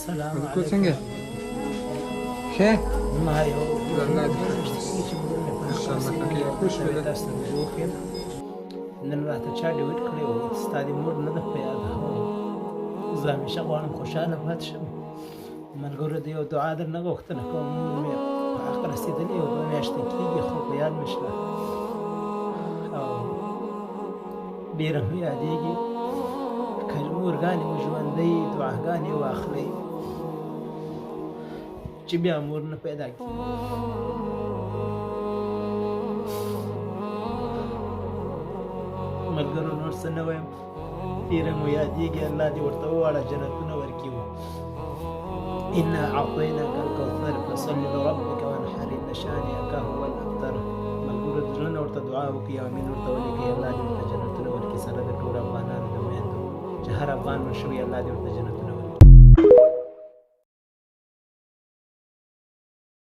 السلام بتقول عليكم. سنجة خير ما هي نن راته چا ډیوټ کړی و ستادي موډ نه د په یاد زه همیشه غواړم خوشحاله پاتې شم. ملګرو د یو دعا درنه غوښتنه کوم. مور مې په حق رسېدلې یو 2 میاشتې کېږي خو په یاد مې شته او ډېره مې یادېږي. که مورګانې مو ژوندۍ دعاګانې واخلئ چې بیا مور نه پیدا کېږي. ملګرو نور څه نه وایم، ډېره مو یادېږي. الله دې ورته وواړه جنتونه ورکړي. انا اعطیناک الکوثر فصل لربک وانحر ان شانئک هو الابتر. ملګرو د زړه نه ورته دعا وکړئ او امین ورته ولیکئ. الله دې ورته جنتونه ورکړي سره د ټولو افغانانو د میندو چې هر افغان مړ شوی الله دې ورته جنت